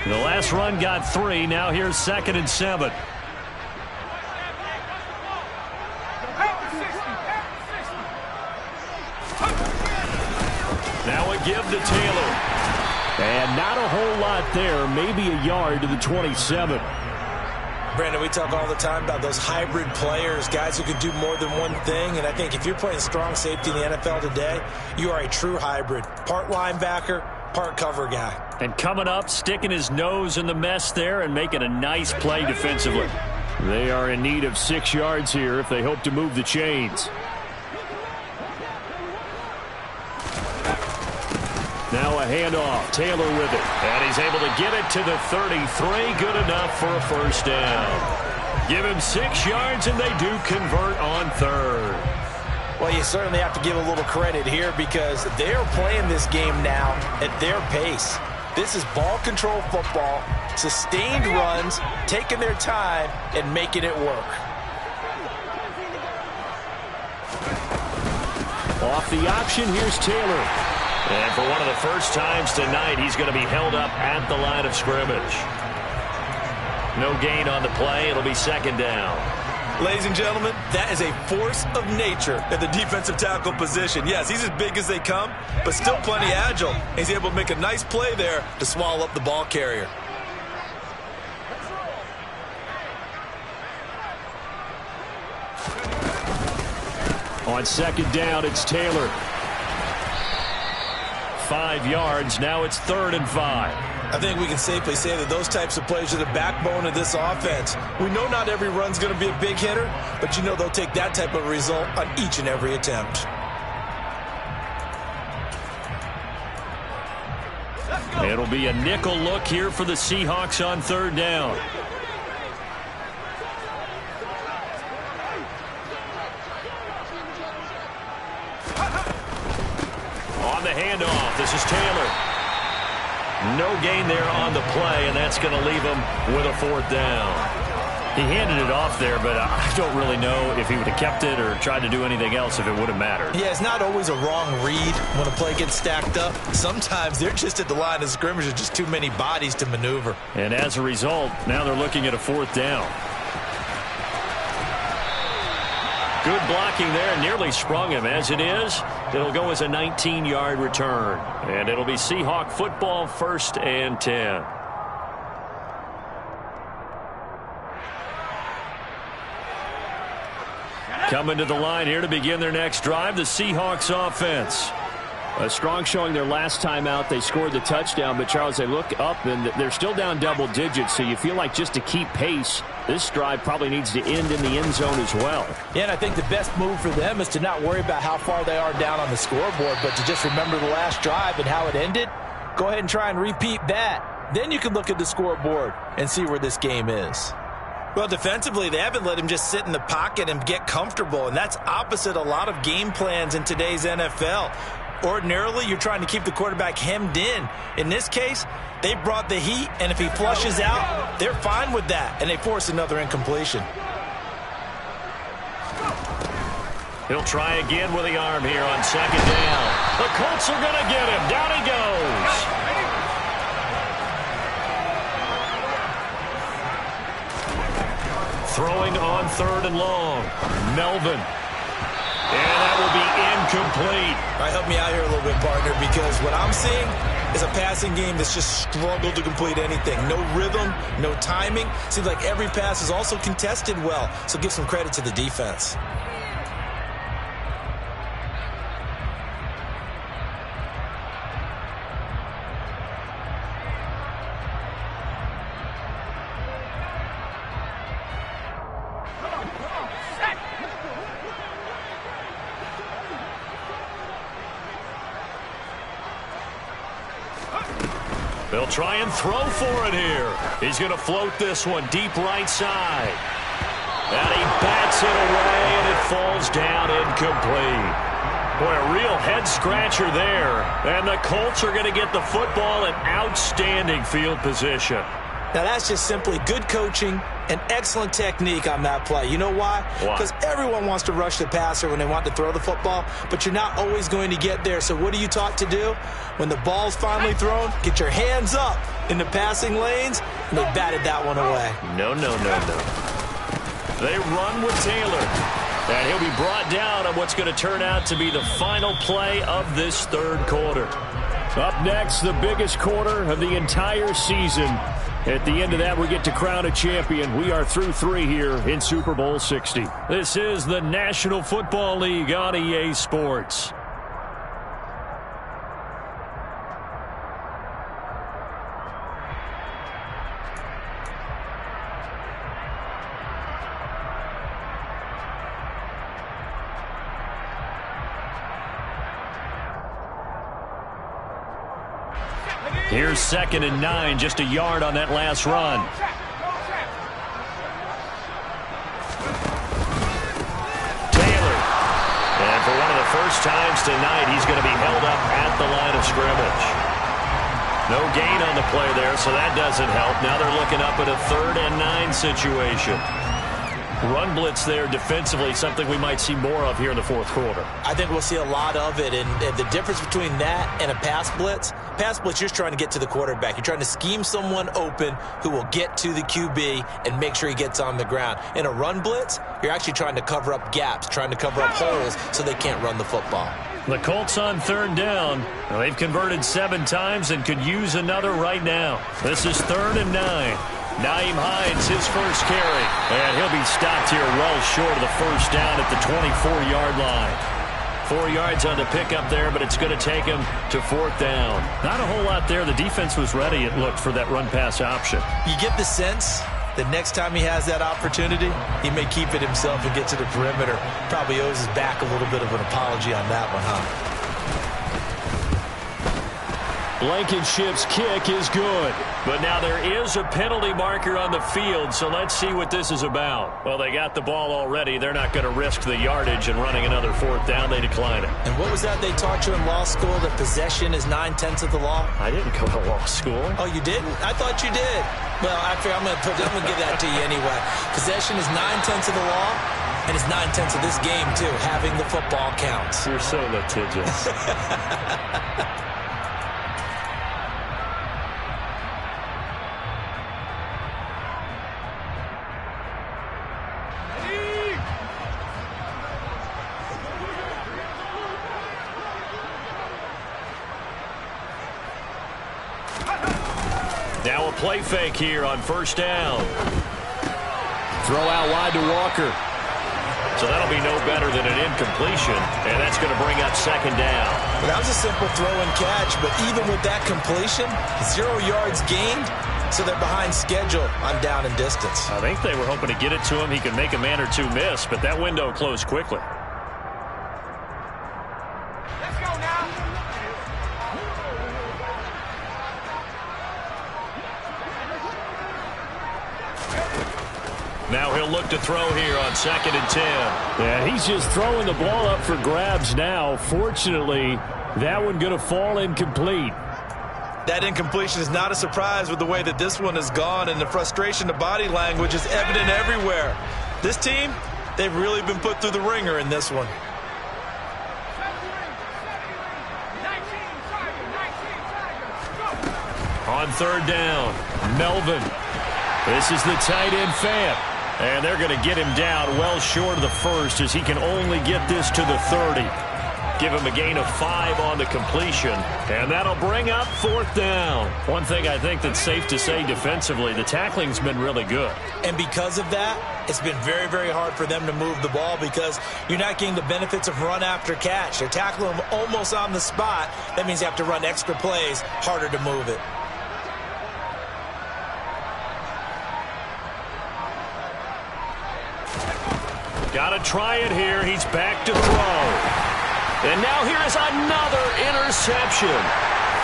The last run got 3. Now here's 2nd and 7. Now a give to Taylor. And not a whole lot there. Maybe a yard to the 27. Brandon, we talk all the time about those hybrid players, guys who can do more than one thing. And I think if you're playing strong safety in the NFL today, you are a true hybrid. Part linebacker, part cover guy. And coming up, sticking his nose in the mess there and making a nice play defensively. They are in need of 6 yards here if they hope to move the chains. Now a handoff. Taylor with it. And he's able to get it to the 33. Good enough for a first down. Give him 6 yards, and they do convert on 3rd. Well, you certainly have to give a little credit here because they're playing this game now at their pace. This is ball control football, sustained runs, taking their time, and making it work. Off the option, here's Taylor. And for one of the first times tonight, he's going to be held up at the line of scrimmage. No gain on the play. It'll be 2nd down. Ladies and gentlemen, that is a force of nature at the defensive tackle position. Yes, he's as big as they come, but still plenty agile. He's able to make a nice play there to swallow up the ball carrier. On 2nd down, it's Taylor. 5 yards. Now it's 3rd and 5. I think we can safely say that those types of plays are the backbone of this offense. We know not every run's going to be a big hitter, but you know they'll take that type of result on each and every attempt. It'll be a nickel look here for the Seahawks on 3rd down. On the handoff, this is Taylor. No gain there on the play, and that's going to leave him with a 4th down. He handed it off there, but I don't really know if he would have kept it or tried to do anything else if it would have mattered. Yeah, it's not always a wrong read when a play gets stacked up. Sometimes they're just at the line of scrimmage. There's just too many bodies to maneuver. And as a result, now they're looking at a 4th down. Good blocking there, nearly sprung him. As it is, it'll go as a 19-yard return. And it'll be Seahawk football, 1st and 10. Coming to the line here to begin their next drive, the Seahawks offense. A strong showing their last time out. They scored the touchdown, but Charles, they look up and they're still down double digits, so you feel like just to keep pace, this drive probably needs to end in the end zone as well. Yeah, and I think the best move for them is to not worry about how far they are down on the scoreboard, but to just remember the last drive and how it ended. Go ahead and try and repeat that. Then you can look at the scoreboard and see where this game is. Well, defensively, they haven't let him just sit in the pocket and get comfortable, and that's opposite a lot of game plans in today's NFL. Ordinarily, you're trying to keep the quarterback hemmed in. In this case, they brought the heat, and if he flushes out, they're fine with that, and they force another incompletion. He'll try again with the arm here on 2nd down. The Colts are going to get him. Down he goes. Throwing on 3rd and long. Melvin. And that will be incomplete. All right, help me out here a little bit, partner, because what I'm seeing is a passing game that's just struggled to complete anything. No rhythm, no timing. Seems like every pass is also contested well, so give some credit to the defense. They'll try and throw for it here. He's going to float this one deep right side. And he bats it away, and it falls down incomplete. Boy, a real head-scratcher there. And the Colts are going to get the football in outstanding field position. Now, that's just simply good coaching and excellent technique on that play. You know why? Because everyone wants to rush the passer when they want to throw the football, but you're not always going to get there. So what are you taught to do? When the ball's finally thrown, get your hands up in the passing lanes, and they batted that one away. No. They run with Taylor. And he'll be brought down on what's going to turn out to be the final play of this third quarter. Up next, the biggest quarter of the entire season. At the end of that, we get to crown a champion. We are through 3 here in Super Bowl 60. This is the National Football League on EA Sports. Here's 2nd and 9, just a yard on that last run. Taylor. And for one of the first times tonight, he's going to be held up at the line of scrimmage. No gain on the play there, so that doesn't help. Now they're looking up at a 3rd and 9 situation. Run blitz there defensively, something we might see more of here in the fourth quarter. I think we'll see a lot of it, and the difference between that and a pass blitz, you're just trying to get to the quarterback. You're trying to scheme someone open who will get to the QB and make sure he gets on the ground. In a run blitz, you're actually trying to cover up gaps, trying to cover up holes so they can't run the football. The Colts on 3rd down. Well, they've converted 7 times and could use another right now. This is 3rd and 9. Nyheim Hines, his first carry. And he'll be stopped here well short of the first down at the 24-yard line. 4 yards on the pickup there, but it's going to take him to 4th down. Not a whole lot there. The defense was ready, it looked, for that run-pass option. You get the sense that next time he has that opportunity, he may keep it himself and get to the perimeter. Probably owes his back a little bit of an apology on that one, huh? Blankenship's kick is good. But now there is a penalty marker on the field, so let's see what this is about. Well, they got the ball already. They're not going to risk the yardage and running another 4th down. They decline it. And what was that they taught you in law school, that possession is 9/10 of the law? I didn't go to law school. Oh, you didn't? I thought you did. Well, I'm going to give that to you anyway. Possession is 9/10 of the law, and it's 9/10 of this game, too. Having the football counts. You're so litigious. Now a play fake here on 1st down. Throw out wide to Walker. So that'll be no better than an incompletion, and that's going to bring up 2nd down. Well, that was a simple throw and catch, but even with that completion, 0 yards gained, so they're behind schedule on down and distance. I think they were hoping to get it to him. He could make a man or two miss, but that window closed quickly. Let's go now. Now he'll look to throw here on 2nd and 10. Yeah, he's just throwing the ball up for grabs now. Fortunately, that one going to fall incomplete. That incompletion is not a surprise with the way that this one has gone, and the frustration, the body language is evident everywhere. This team, they've really been put through the ringer in this one. On 3rd down, Melvin. This is the tight end Fant. And they're going to get him down well short of the first, as he can only get this to the 30. Give him a gain of 5 on the completion, and that'll bring up 4th down. One thing I think that's safe to say defensively, the tackling's been really good. And because of that, it's been very, very hard for them to move the ball, because you're not getting the benefits of run after catch. They're tackling them almost on the spot. That means you have to run extra plays, harder to move it. Got to try it here. He's back to throw. And now here is another interception.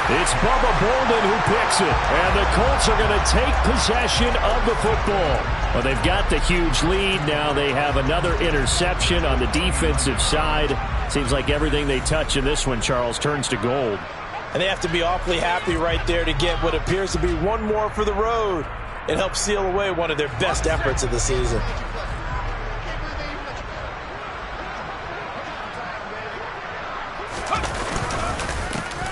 It's Bubba Bolden who picks it, and the Colts are going to take possession of the football. Well, they've got the huge lead. Now they have another interception on the defensive side. Seems like everything they touch in this one, Charles, turns to gold. And they have to be awfully happy right there to get what appears to be one more for the road. It helps seal away one of their best efforts of the season.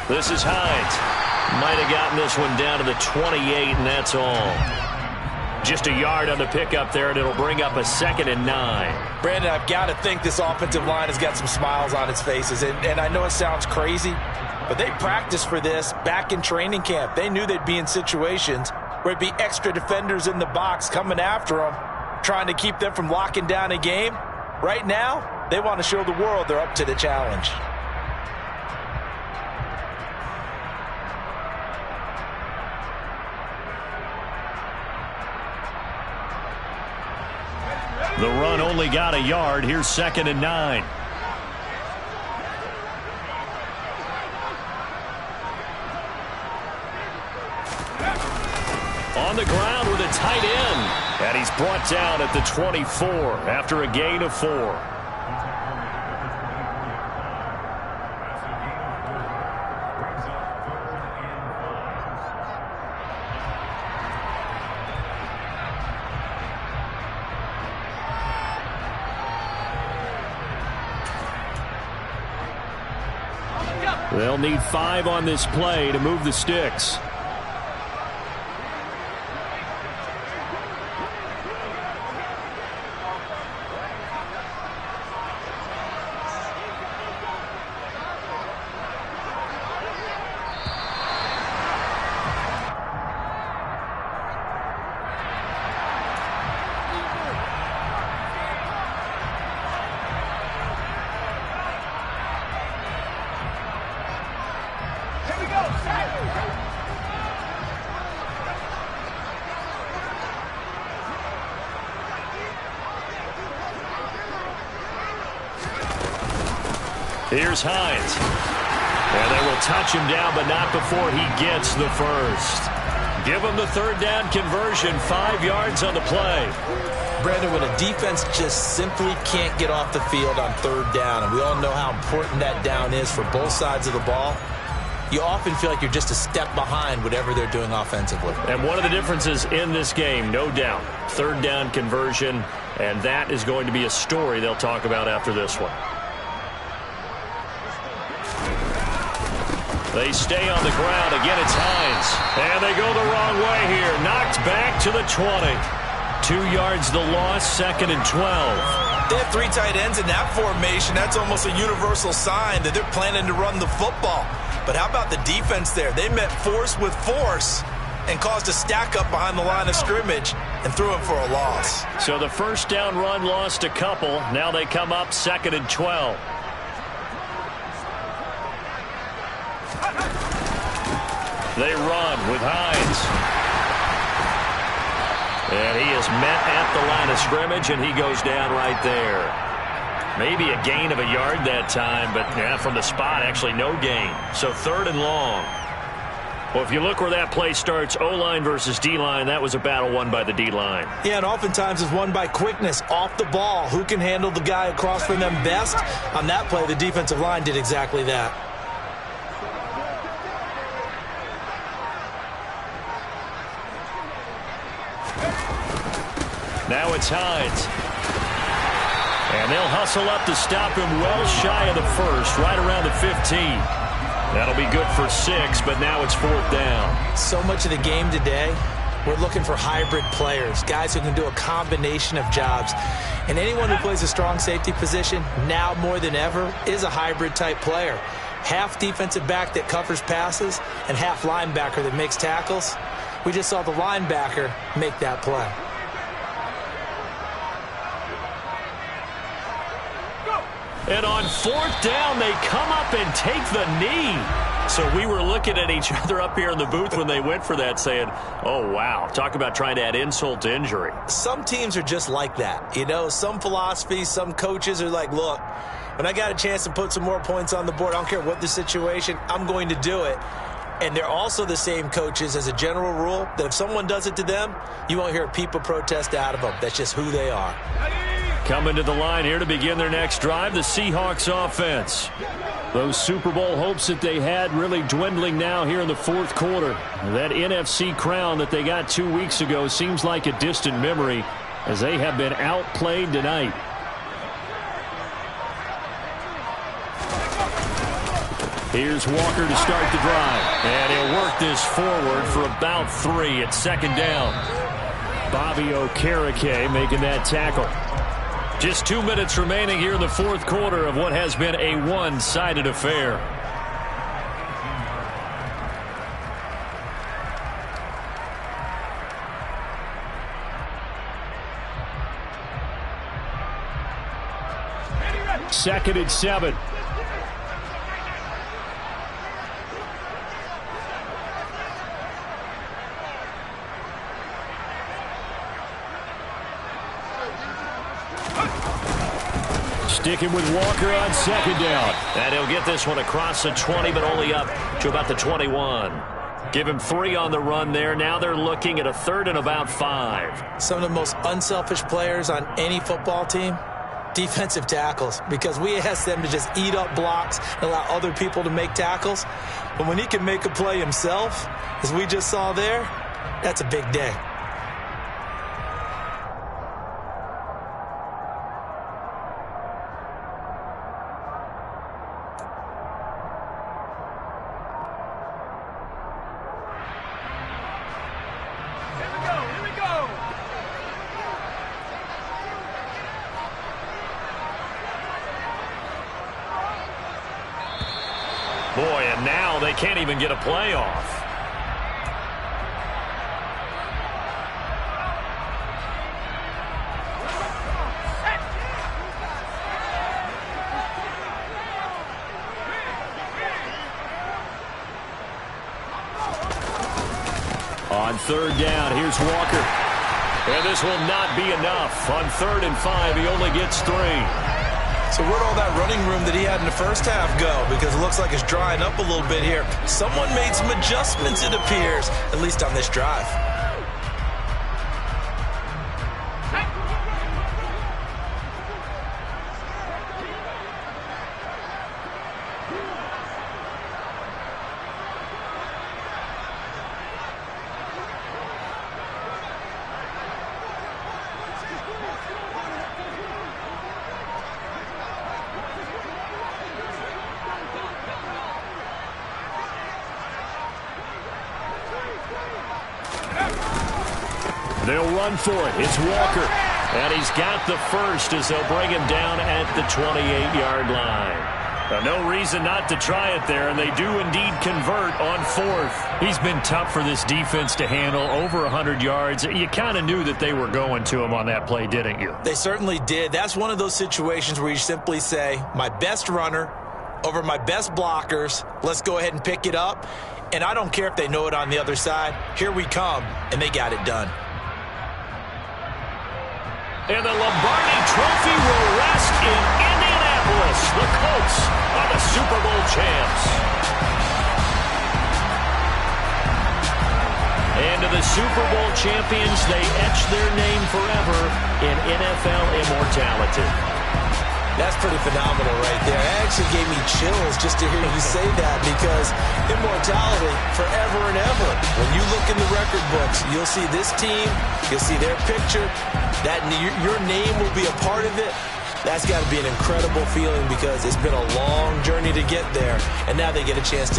This is Hines. Might have gotten this one down to the 28, and that's all. Just a yard on the pickup there, and it'll bring up a 2nd and 9. Brandon, I've got to think this offensive line has got some smiles on its faces. And I know it sounds crazy, but they practiced for this back in training camp. They knew they'd be in situations where it'd be extra defenders in the box coming after them, trying to keep them from locking down a game. Right now, they want to show the world they're up to the challenge. The run only got a yard. Here's 2nd and 9. On the ground with a tight end. And he's brought down at the 24 after a gain of 4. They'll need 5 on this play to move the sticks. Here's Hines. And they will touch him down, but not before he gets the first. Give him the 3rd down conversion, 5 yards on the play. Brandon, when a defense just simply can't get off the field on 3rd down, and we all know how important that down is for both sides of the ball, you often feel like you're just a step behind whatever they're doing offensively. And one of the differences in this game, no doubt, 3rd down conversion, and that is going to be a story they'll talk about after this one. They stay on the ground. Again, it's Hines. And they go the wrong way here. Knocked back to the 20. 2 yards the loss, 2nd and 12. They have 3 tight ends in that formation. That's almost a universal sign that they're planning to run the football. But how about the defense there? They met force with force and caused a stack up behind the line of scrimmage and threw him for a loss. So the 1st down run lost a couple. Now they come up 2nd and 12. They run with Hines. And he is met at the line of scrimmage, and he goes down right there. Maybe a gain of a yard that time, but yeah, from the spot, actually no gain. So 3rd and long. Well, if you look where that play starts, O-line versus D-line, that was a battle won by the D-line. Yeah, and oftentimes it's won by quickness off the ball. Who can handle the guy across from them best? On that play, the defensive line did exactly that. Now it's Hines. And they'll hustle up to stop him well shy of the 1st, right around the 15. That'll be good for 6, but now it's 4th down. So much of the game today, we're looking for hybrid players, guys who can do a combination of jobs. And anyone who plays a strong safety position, now more than ever, is a hybrid type player. Half defensive back that covers passes and half linebacker that makes tackles. We just saw the linebacker make that play. And on 4th down, they come up and take the knee. So we were looking at each other up here in the booth when they went for that saying, oh, wow, talk about trying to add insult to injury. Some teams are just like that. You know, some philosophies, some coaches are like, look, when I got a chance to put some more points on the board, I don't care what the situation, I'm going to do it. And they're also the same coaches as a general rule that if someone does it to them, you won't hear a peep of protest out of them. That's just who they are. Coming to the line here to begin their next drive, the Seahawks offense. Those Super Bowl hopes that they had really dwindling now here in the fourth quarter. That NFC crown that they got 2 weeks ago seems like a distant memory as they have been outplayed tonight. Here's Walker to start the drive. And he'll work this forward for about 3 at second down. Bobby Okereke making that tackle. Just 2 minutes remaining here in the fourth quarter of what has been a one-sided affair. Second and 7. Sticking with Walker on second down. And he'll get this one across the 20, but only up to about the 21. Give him 3 on the run there. Now they're looking at a third and about 5. Some of the most unselfish players on any football team, defensive tackles, because we ask them to just eat up blocks and allow other people to make tackles. But when he can make a play himself, as we just saw there, that's a big day. Boy, and now they can't even get a play off. On third down, here's Walker. And this will not be enough. On 3rd and 5, he only gets 3. So where'd all that running room that he had in the first half go? Because it looks like it's drying up a little bit here. Someone made some adjustments, it appears, at least on this drive. They'll run for it. It's Walker. And he's got the first as they'll bring him down at the 28-yard line. Now, no reason not to try it there, and they do indeed convert on 4th. He's been tough for this defense to handle, over 100 yards. You kind of knew that they were going to him on that play, didn't you? They certainly did. That's one of those situations where you simply say, my best runner over my best blockers, let's go ahead and pick it up. And I don't care if they know it on the other side. Here we come, and they got it done. And the Lombardi Trophy will rest in Indianapolis. The Colts are the Super Bowl champs. And to the Super Bowl champions, they etch their name forever in NFL immortality. That's pretty phenomenal right there. It actually gave me chills just to hear you say that, because immortality forever and ever. When you look in the record books, you'll see this team, you'll see their picture, that your name will be a part of it. That's got to be an incredible feeling, because it's been a long journey to get there, and now they get a chance to